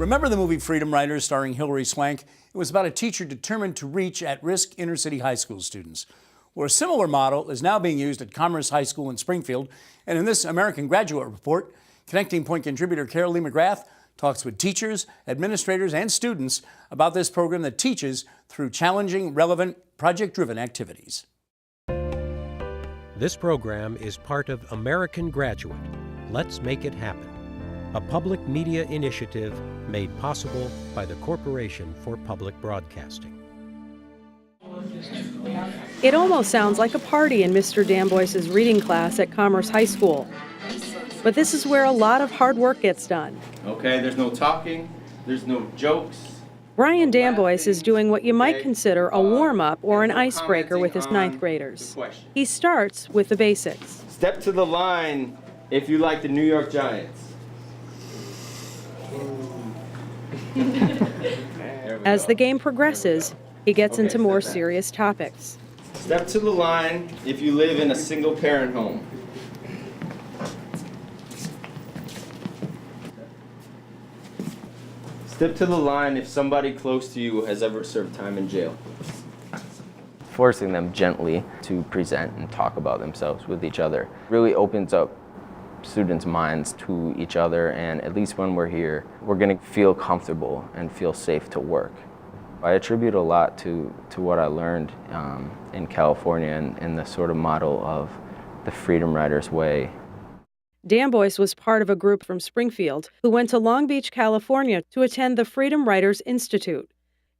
Remember the movie Freedom Riders starring Hilary Swank? It was about a teacher determined to reach at-risk inner-city high school students. Well, a similar model is now being used at Commerce High School in Springfield. And in this American Graduate Report, Connecting Point contributor Carol Lee McGrath talks with teachers, administrators, and students about this program that teaches through challenging, relevant, project-driven activities. This program is part of American Graduate. Let's make it happen. A public media initiative made possible by the Corporation for Public Broadcasting. It almost sounds like a party in Mr. Damboyce's reading class at Commerce High School. But this is where a lot of hard work gets done. Okay, there's no talking, there's no jokes. Brian Damboyce is doing what you might consider a warm-up or an icebreaker with his ninth graders. He starts with the basics. Step to the line if you like the New York Giants. As the game progresses, he gets into more serious topics. Step to the line if you live in a single-parent home. Step to the line if somebody close to you has ever served time in jail. Forcing them gently to present and talk about themselves with each other really opens up students' minds to each other, and at least when we're here, we're going to feel comfortable and feel safe to work. I attribute a lot to what I learned in California and the sort of model of the Freedom Riders way. Damboyce was part of a group from Springfield who went to Long Beach, California to attend the Freedom Writers Institute.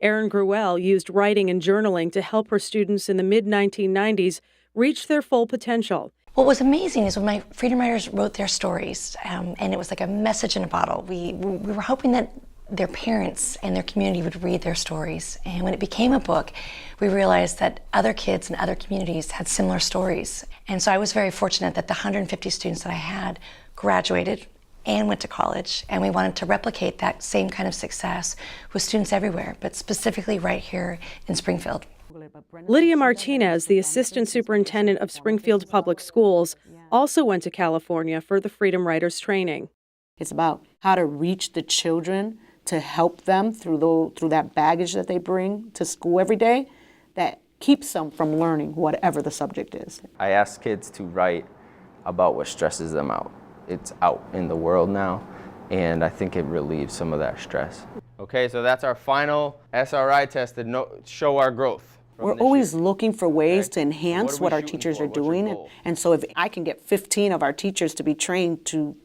Erin Gruelle used writing and journaling to help her students in the mid-1990s reach their full potential. What was amazing is when my Freedom Writers wrote their stories, and it was like a message in a bottle. We were hoping that their parents and their community would read their stories. And when it became a book, we realized that other kids in other communities had similar stories. And so I was very fortunate that the 150 students that I had graduated and went to college, and we wanted to replicate that same kind of success with students everywhere, but specifically right here in Springfield. Lydia Martinez, the assistant superintendent of Springfield Public Schools, also went to California for the Freedom Writers training. It's about how to reach the children, to help them through that baggage that they bring to school every day that keeps them from learning whatever the subject is. I ask kids to write about what stresses them out. It's out in the world now, and I think it relieves some of that stress. Okay, so that's our final SRI test to show our growth. We're always looking for ways to enhance what our teachers are doing. And so if I can get 15 of our teachers to be trained to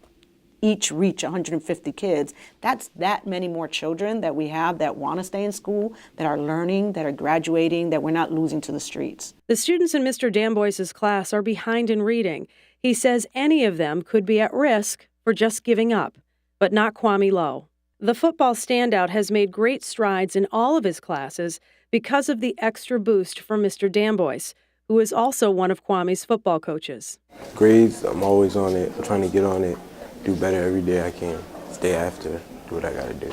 each reach 150 kids, that's that many more children that we have that want to stay in school, that are learning, that are graduating, that we're not losing to the streets. The students in Mr. Damboyce's class are behind in reading. He says any of them could be at risk for just giving up, but not Kwame Lowe. The football standout has made great strides in all of his classes because of the extra boost from Mr. Damboyce, who is also one of Kwame's football coaches. Grades, I'm always on it. I'm trying to get on it, do better every day I can, stay after, do what I gotta do.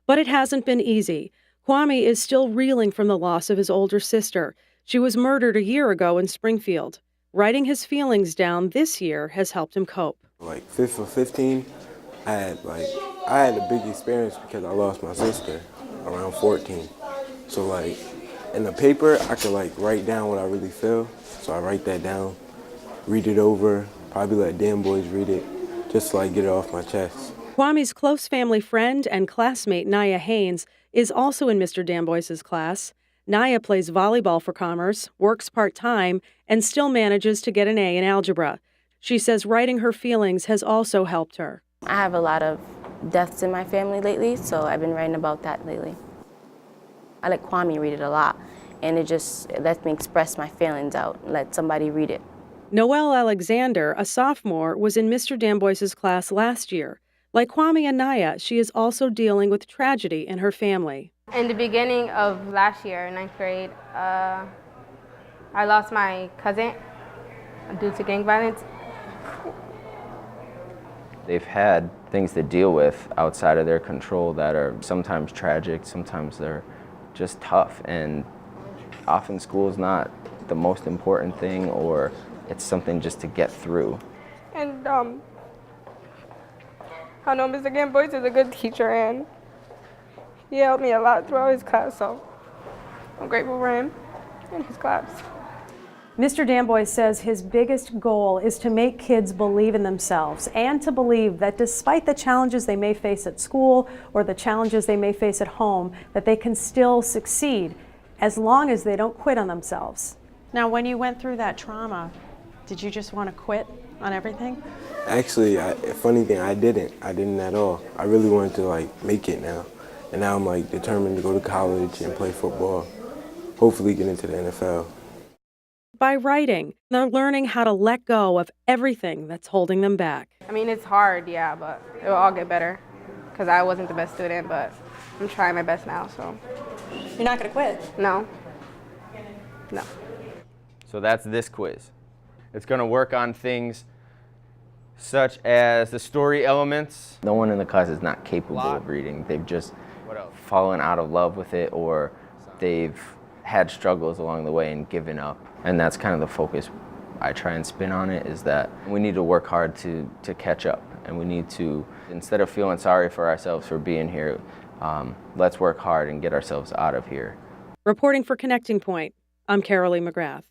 But it hasn't been easy. Kwame is still reeling from the loss of his older sister. She was murdered a year ago in Springfield. Writing his feelings down this year has helped him cope. Like 5th or 15, I had a big experience because I lost my sister around 14. So in the paper, I could write down what I really feel. So I write that down, read it over, probably let Damboyce read it, just to get it off my chest. Kwame's close family friend and classmate Naya Haynes is also in Mr. Damboyce's class. Naya plays volleyball for Commerce, works part-time, and still manages to get an A in algebra. She says writing her feelings has also helped her. I have a lot of deaths in my family lately, so I've been writing about that lately. I let Kwame read it a lot, and it just lets me express my feelings out, let somebody read it. Noelle Alexander, a sophomore, was in Mr. Damboyce's class last year. Like Kwame and Naya, she is also dealing with tragedy in her family. In the beginning of last year, 9th grade, I lost my cousin due to gang violence. They've had things to deal with outside of their control that are sometimes tragic, sometimes they're just tough, and often school is not the most important thing, or it's something just to get through. And I know Mr. Damboyce is a good teacher, and He helped me a lot throughout his class, so I'm grateful for him and his class. Mr. Danboy says his biggest goal is to make kids believe in themselves and to believe that despite the challenges they may face at school or the challenges they may face at home, that they can still succeed as long as they don't quit on themselves. Now, when you went through that trauma, did you just want to quit on everything? Actually, funny thing, I didn't at all. I really wanted to like make it now. And now I'm like determined to go to college and play football, hopefully get into the NFL. By writing, they're learning how to let go of everything that's holding them back. I mean, it's hard, yeah, but it will all get better because I wasn't the best student, but I'm trying my best now, so. You're not going to quit? No. No. So that's this quiz. It's going to work on things such as the story elements. No one in the class is not capable of reading. They've just fallen out of love with it, or they've had struggles along the way and given up. And that's kind of the focus I try and spin on it, is that we need to work hard to catch up. And we need to, instead of feeling sorry for ourselves for being here, let's work hard and get ourselves out of here. Reporting for Connecting Point, I'm Carolee McGrath.